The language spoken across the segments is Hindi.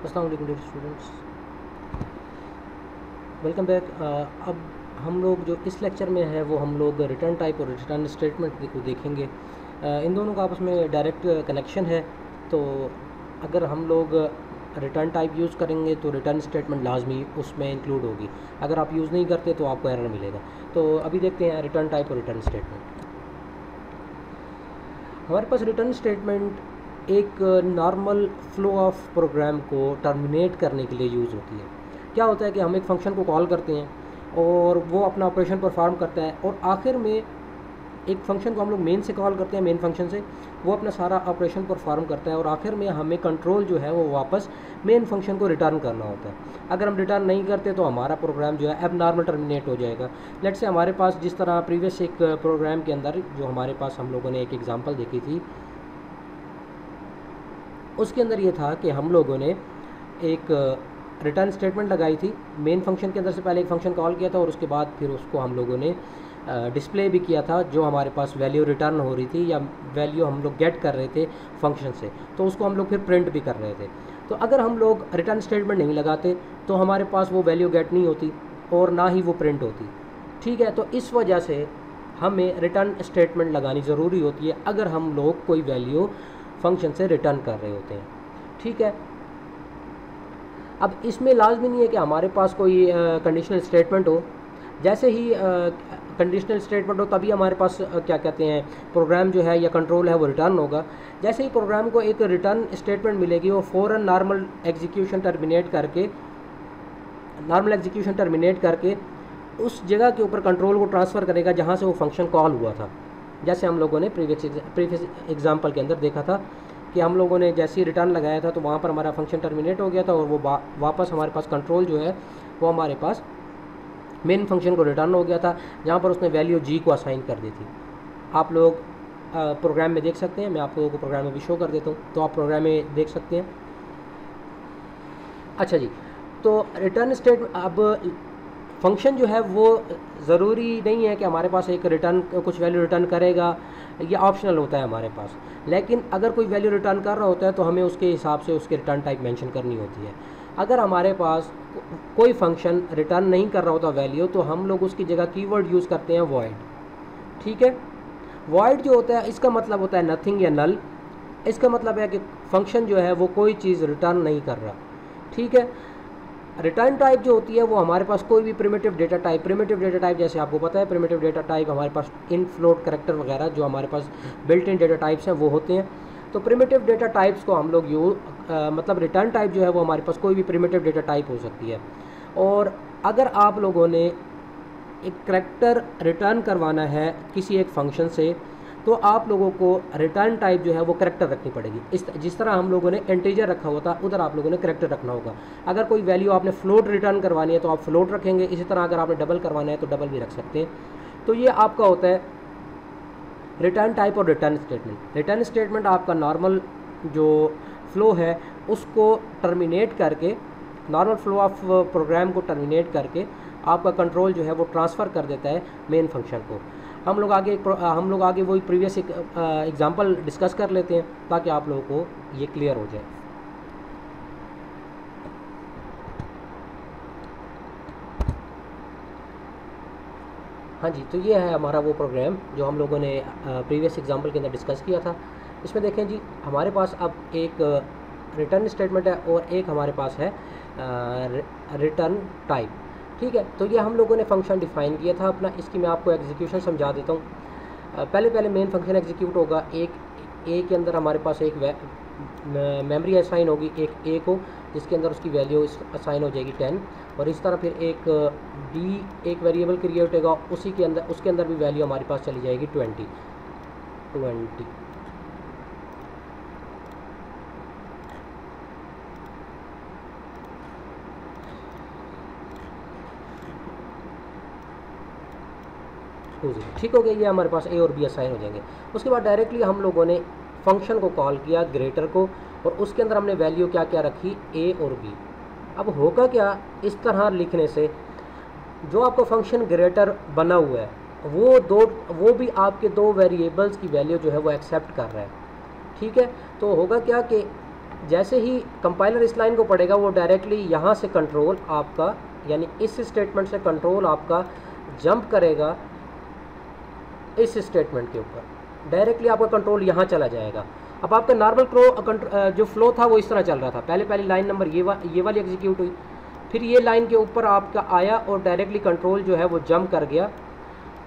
अस्सलाम वालेकुम डियर स्टूडेंट्स, वेलकम बैक। अब हम लोग जो इस लेक्चर में है वो हम लोग रिटर्न टाइप और रिटर्न स्टेटमेंट को देखेंगे। इन दोनों का आपस में डायरेक्ट कनेक्शन है। तो अगर हम लोग रिटर्न टाइप यूज़ करेंगे तो रिटर्न स्टेटमेंट लाजमी उसमें इंक्लूड होगी। अगर आप यूज़ नहीं करते तो आपको एरर मिलेगा। तो अभी देखते हैं रिटर्न टाइप और रिटर्न स्टेटमेंट। हमारे पास रिटर्न स्टेटमेंट एक नॉर्मल फ्लो ऑफ प्रोग्राम को टर्मिनेट करने के लिए यूज़ होती है। क्या होता है कि हम एक फंक्शन को कॉल करते हैं और वो अपना ऑपरेशन परफॉर्म करता है, और आखिर में एक फंक्शन को हम लोग मेन से कॉल करते हैं, मेन फंक्शन से वो अपना सारा ऑपरेशन परफॉर्म करता है, और आखिर में हमें कंट्रोल जो है वो वापस मेन फंक्शन को रिटर्न करना होता है। अगर हम रिटर्न नहीं करते तो हमारा प्रोग्राम जो है एबनॉर्मल टर्मिनेट हो जाएगा। लेट्स से हमारे पास जिस तरह प्रीवियस एक प्रोग्राम के अंदर जो हमारे पास हम लोगों ने एक एग्जांपल देखी थी, उसके अंदर ये था कि हम लोगों ने एक रिटर्न स्टेटमेंट लगाई थी। मेन फंक्शन के अंदर से पहले एक फंक्शन कॉल किया था और उसके बाद फिर उसको हम लोगों ने डिस्प्ले भी किया था। जो हमारे पास वैल्यू रिटर्न हो रही थी या वैल्यू हम लोग गेट कर रहे थे फंक्शन से, तो उसको हम लोग फिर प्रिंट भी कर रहे थे। तो अगर हम लोग रिटर्न स्टेटमेंट नहीं लगाते तो हमारे पास वो वैल्यू गेट नहीं होती और ना ही वो प्रिंट होती। ठीक है, तो इस वजह से हमें रिटर्न स्टेटमेंट लगानी ज़रूरी होती है अगर हम लोग कोई वैल्यू फंक्शन से रिटर्न कर रहे होते हैं। ठीक है, अब इसमें लाजमी नहीं है कि हमारे पास कोई कंडीशनल स्टेटमेंट हो। जैसे ही कंडीशनल स्टेटमेंट हो तभी हमारे पास क्या कहते हैं प्रोग्राम जो है या कंट्रोल है वो रिटर्न होगा। जैसे ही प्रोग्राम को एक रिटर्न स्टेटमेंट मिलेगी वो फ़ौरन नॉर्मल एग्जीक्यूशन टर्मिनेट करके उस जगह के ऊपर कंट्रोल को ट्रांसफ़र करेगा जहाँ से वो फंक्शन कॉल हुआ था। जैसे हम लोगों ने प्रीवियस एग्जाम्पल के अंदर देखा था कि हम लोगों ने जैसे ही रिटर्न लगाया था तो वहाँ पर हमारा फंक्शन टर्मिनेट हो गया था और वो वापस हमारे पास कंट्रोल जो है वो हमारे पास मेन फंक्शन को रिटर्न हो गया था, जहाँ पर उसने वैल्यू जी को असाइन कर दी थी। आप लोग प्रोग्राम में देख सकते हैं, मैं आप लोगों को प्रोग्राम में भी शो कर देता हूँ तो आप प्रोग्राम में देख सकते हैं। अच्छा जी, तो रिटर्न स्टेटमेंट, अब फंक्शन जो है वो ज़रूरी नहीं है कि हमारे पास एक रिटर्न कुछ वैल्यू रिटर्न करेगा, ये ऑप्शनल होता है हमारे पास। लेकिन अगर कोई वैल्यू रिटर्न कर रहा होता है तो हमें उसके हिसाब से उसके रिटर्न टाइप मेंशन करनी होती है। अगर हमारे पास कोई फंक्शन रिटर्न नहीं कर रहा होता वैल्यू, तो हम लोग उसकी जगह कीवर्ड यूज़ करते हैं वॉइड। ठीक है, वॉइड जो होता है इसका मतलब होता है नथिंग या नल। इसका मतलब है कि फंक्शन जो है वो कोई चीज़ रिटर्न नहीं कर रहा। ठीक है, रिटर्न टाइप जो होती है वो हमारे पास कोई भी प्रिमिटिव डेटा टाइप जैसे आपको पता है प्रिमिटिव डेटा टाइप हमारे पास इन फ्लोट करैक्टर वगैरह जो हमारे पास बिल्ट इन डेटा टाइप्स हैं वो होते हैं। तो प्रिमिटिव डेटा टाइप्स को हम लोग मतलब रिटर्न टाइप जो है वो हमारे पास कोई भी प्रिमिटिव डेटा टाइप हो सकती है। और अगर आप लोगों ने एक करैक्टर रिटर्न करवाना है किसी एक फंक्शन से तो आप लोगों को रिटर्न टाइप जो है वो करैक्टर रखनी पड़ेगी। जिस तरह हम लोगों ने इंटीजर रखा हुआ था उधर आप लोगों ने करैक्टर रखना होगा। अगर कोई वैल्यू आपने फ्लोट रिटर्न करवानी है तो आप फ्लोट रखेंगे, इसी तरह अगर आपने डबल करवाना है तो डबल भी रख सकते हैं। तो ये आपका होता है रिटर्न टाइप और रिटर्न स्टेटमेंट। रिटर्न स्टेटमेंट आपका नॉर्मल जो फ्लो है उसको टर्मिनेट करके, नॉर्मल फ्लो ऑफ प्रोग्राम को टर्मिनेट करके आपका कंट्रोल जो है वो ट्रांसफ़र कर देता है मेन फंक्शन को। हम लोग आगे वही प्रीवियस एक एग्जांपल डिस्कस कर लेते हैं ताकि आप लोगों को ये क्लियर हो जाए। हाँ जी, तो ये है हमारा वो प्रोग्राम जो हम लोगों ने प्रीवियस एग्जांपल के अंदर डिस्कस किया था। इसमें देखें जी, हमारे पास अब एक रिटर्न स्टेटमेंट है और एक हमारे पास है रिटर्न टाइप। ठीक है, तो ये हम लोगों ने फंक्शन डिफ़ाइन किया था अपना। इसकी मैं आपको एग्जीक्यूशन समझा देता हूँ। पहले मेन फंक्शन एग्जीक्यूट होगा। एक ए के अंदर हमारे पास एक मेमोरी असाइन होगी एक ए को, जिसके अंदर उसकी वैल्यू असाइन हो जाएगी 10। और इस तरह फिर एक डी एक वेरिएबल क्रिएट होगा, उसके अंदर भी वैल्यू हमारे पास चली जाएगी 20। ठीक हो गया, ये हमारे पास ए और बी असाइन हो जाएंगे। उसके बाद डायरेक्टली हम लोगों ने फंक्शन को कॉल किया ग्रेटर को, और उसके अंदर हमने वैल्यू क्या क्या रखी, ए और बी। अब होगा क्या, इस तरह लिखने से जो आपका फंक्शन ग्रेटर बना हुआ है वो भी आपके दो वेरिएबल्स की वैल्यू जो है वो एक्सेप्ट कर रहा है। ठीक है, तो होगा क्या कि जैसे ही कंपाइलर इस लाइन को पढ़ेगा वो डायरेक्टली यहाँ से कंट्रोल आपका, यानी इस स्टेटमेंट से कंट्रोल आपका जंप करेगा इस स्टेटमेंट के ऊपर, डायरेक्टली आपका कंट्रोल यहाँ चला जाएगा। अब आपका नॉर्मल जो फ्लो था वो इस तरह चल रहा था, पहले लाइन नंबर ये वाली एग्जीक्यूट हुई, फिर ये लाइन के ऊपर आपका आया और डायरेक्टली कंट्रोल जो है वो जंप कर गया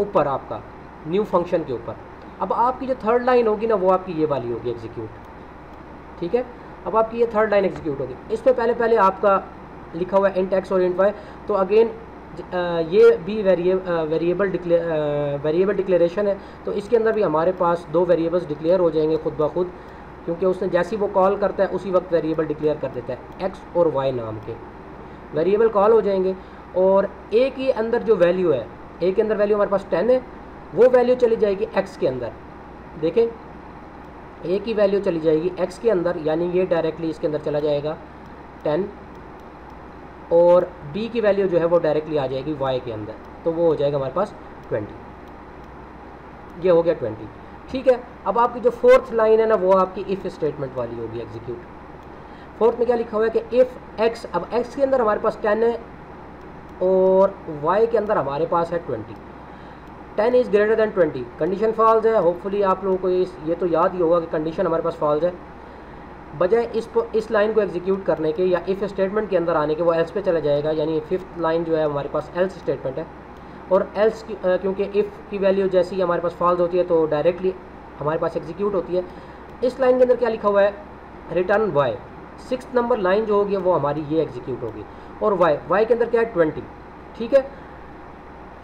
ऊपर आपका न्यू फंक्शन के ऊपर। अब आपकी जो थर्ड लाइन होगी ना वो आपकी ये वाली होगी एग्जीक्यूट, ठीक है। अब आपकी ये थर्ड लाइन एग्जीक्यूट होगी, इसमें पहले आपका लिखा हुआ है इंट एक्स और इंट वाई, तो अगेन ये भी वेरिएबल डिक्लेरेशन है, तो इसके अंदर भी हमारे पास दो वेरिएबल्स डिक्लेयर हो जाएंगे खुद ब खुद, क्योंकि उसने जैसे ही वो कॉल करता है उसी वक्त वेरिएबल डिक्लेयर कर देता है। एक्स और वाई नाम के वेरिएबल कॉल हो जाएंगे, और ए के अंदर जो वैल्यू है, ए के अंदर वैल्यू हमारे पास 10 है, वो वैल्यू चली जाएगी एक्स के अंदर। देखें, ए की वैल्यू चली जाएगी एक्स के अंदर, यानी ये डायरेक्टली इसके अंदर चला जाएगा 10, और बी की वैल्यू जो है वो डायरेक्टली आ जाएगी वाई के अंदर, तो वो हो जाएगा हमारे पास 20। ये हो गया 20, ठीक है। अब आपकी जो फोर्थ लाइन है ना वो आपकी इफ़ स्टेटमेंट वाली होगी एग्जीक्यूट। फोर्थ में क्या लिखा हुआ है कि इफ़ एक्स, अब एक्स के अंदर हमारे पास 10 है और वाई के अंदर हमारे पास है 20, 10 is greater than 20, condition false है। होपफुली आप लोगों को ये तो याद ही होगा कि कंडीशन हमारे पास फॉल्स है। बजाय इस लाइन को एग्जीक्यूट करने के या इफ़ स्टेटमेंट के अंदर आने के वो एल्स पे चला जाएगा, यानी फिफ्थ लाइन जो है हमारे पास एल्स स्टेटमेंट है, और एल्स क्योंकि इफ़ की वैल्यू जैसी हमारे पास फॉल्स होती है तो डायरेक्टली हमारे पास एग्जीक्यूट होती है। इस लाइन के अंदर क्या लिखा हुआ है, return Y, 6th number line जो होगी वो हमारी ये एग्जीक्यूट होगी, और वाई के अंदर क्या है 20, ठीक है,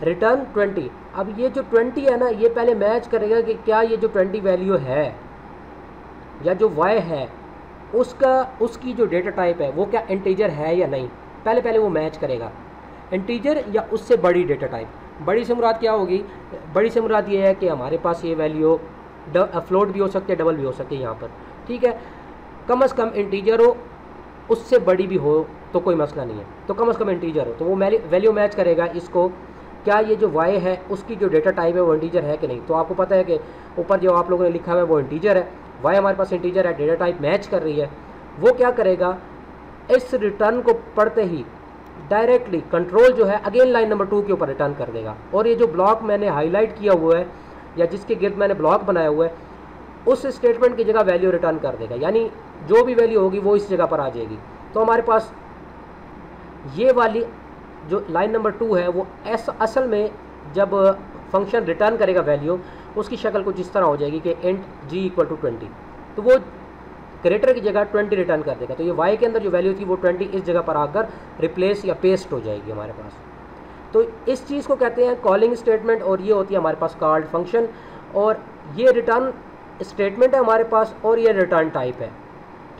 रिटर्न 20। अब ये जो 20 है ना ये पहले मैच करेगा कि क्या ये जो 20 वैल्यू है या जो वाई है उसकी जो डेटा टाइप है वो क्या इंटीजर है या नहीं, पहले वो मैच करेगा, इंटीजर या उससे बड़ी डेटा टाइप। बड़ी से मुराद क्या होगी, बड़ी से मुराद ये है कि हमारे पास ये वैल्यू फ्लोट भी हो सकती है, डबल भी हो सकती है यहाँ पर, ठीक है। कम से कम इंटीजर हो, उससे बड़ी भी हो तो कोई मसला नहीं है, तो कम से कम इंटीजर हो, तो वो वैल्यू मैच करेगा इसको, क्या ये जो वाई है उसकी जो डेटा टाइप है वो इंटीजर है कि नहीं। तो आपको पता है कि ऊपर जो आप लोगों ने लिखा हुआ है वो इंटीजर है, वाई हमारे पास इंटीजर है, डेटा टाइप मैच कर रही है। वो क्या करेगा, इस रिटर्न को पढ़ते ही डायरेक्टली कंट्रोल जो है अगेन लाइन नंबर 2 के ऊपर रिटर्न कर देगा, और ये जो ब्लॉक मैंने हाईलाइट किया हुआ है या जिसके गिर्द मैंने ब्लॉक बनाया हुआ है उस स्टेटमेंट की जगह वैल्यू रिटर्न कर देगा, यानी जो भी वैल्यू होगी वो इस जगह पर आ जाएगी। तो हमारे पास ये वाली जो लाइन नंबर 2 है वो असल में जब फंक्शन रिटर्न करेगा वैल्यू, उसकी शक्ल कुछ इस तरह हो जाएगी कि इंट g = 20, तो वो ग्रेटर की जगह 20 रिटर्न कर देगा। तो ये y के अंदर जो वैल्यू थी वो 20 इस जगह पर आकर रिप्लेस या पेस्ट हो जाएगी हमारे पास। तो इस चीज़ को कहते हैं कॉलिंग स्टेटमेंट, और ये होती है हमारे पास कॉल्ड फंक्शन, और ये रिटर्न स्टेटमेंट है हमारे पास, और ये रिटर्न टाइप है,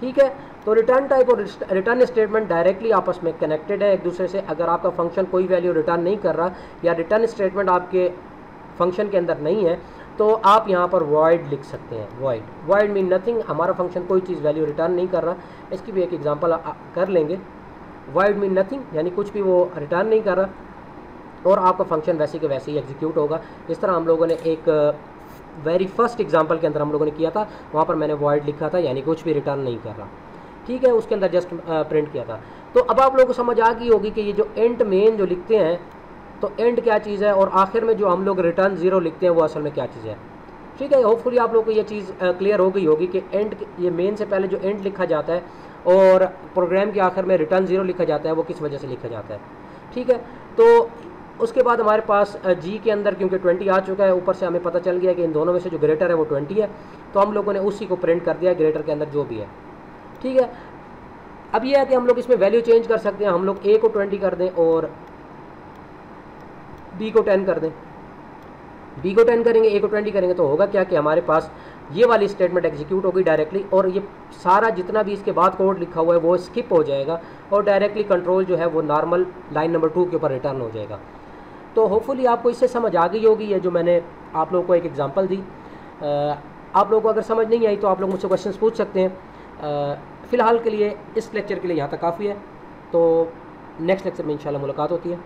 ठीक है। तो रिटर्न टाइप और रिटर्न स्टेटमेंट डायरेक्टली आपस में कनेक्टेड है एक दूसरे से। अगर आपका फंक्शन कोई वैल्यू रिटर्न नहीं कर रहा या रिटर्न स्टेटमेंट आपके फंक्शन के अंदर नहीं है तो आप यहाँ पर वॉइड लिख सकते हैं। वॉइड मीन नथिंग, हमारा फंक्शन कोई चीज़ वैल्यू रिटर्न नहीं कर रहा। इसकी भी एक एग्जांपल कर लेंगे। वॉइड मीन नथिंग यानी कुछ भी वो रिटर्न नहीं कर रहा, और आपका फंक्शन वैसे के वैसे ही एग्जीक्यूट होगा। इस तरह हम लोगों ने एक वेरी फर्स्ट एग्जांपल के अंदर हम लोगों ने किया था, वहाँ पर मैंने वॉइड लिखा था यानी कुछ भी रिटर्न नहीं कर रहा, ठीक है, उसके अंदर जस्ट प्रिंट किया था। तो अब आप लोगों को समझ आ गई होगी कि ये जो एंड मेन जो लिखते हैं तो एंड क्या चीज़ है, और आखिर में जो हम लोग रिटर्न 0 लिखते हैं वो असल में क्या चीज़ है, ठीक है। होपफुली आप लोगों को ये चीज़ क्लियर हो गई होगी कि एंड, ये मेन से पहले जो एंड लिखा जाता है और प्रोग्राम के आखिर में रिटर्न 0 लिखा जाता है वो किस वजह से लिखा जाता है, ठीक है। तो उसके बाद हमारे पास जी के अंदर क्योंकि 20 आ चुका है, ऊपर से हमें पता चल गया कि इन दोनों में से जो ग्रेटर है वो 20 है, तो हम लोगों ने उसी को प्रिंट कर दिया ग्रेटर के अंदर जो भी है, ठीक है। अब ये है कि हम लोग इसमें वैल्यू चेंज कर सकते हैं, हम लोग ए को 20 कर दें और बी को 10 कर दें। बी को 10 करेंगे, ए को 20 करेंगे, तो होगा क्या कि हमारे पास ये वाली स्टेटमेंट एग्जीक्यूट होगी डायरेक्टली, और ये सारा जितना भी इसके बाद कोड लिखा हुआ है वो स्किप हो जाएगा, और डायरेक्टली कंट्रोल जो है वो नॉर्मल लाइन नंबर 2 के ऊपर रिटर्न हो जाएगा। तो होपफुली आपको इससे समझ आ गई होगी, ये जो मैंने आप लोगों को एक एग्जांपल दी। आप लोगों को अगर समझ नहीं आई तो आप लोग मुझसे क्वेश्चंस पूछ सकते हैं। फ़िलहाल के लिए इस लेक्चर के लिए यहाँ तक काफ़ी है, तो नेक्स्ट लेक्चर में इंशाल्लाह मुलाकात होती है।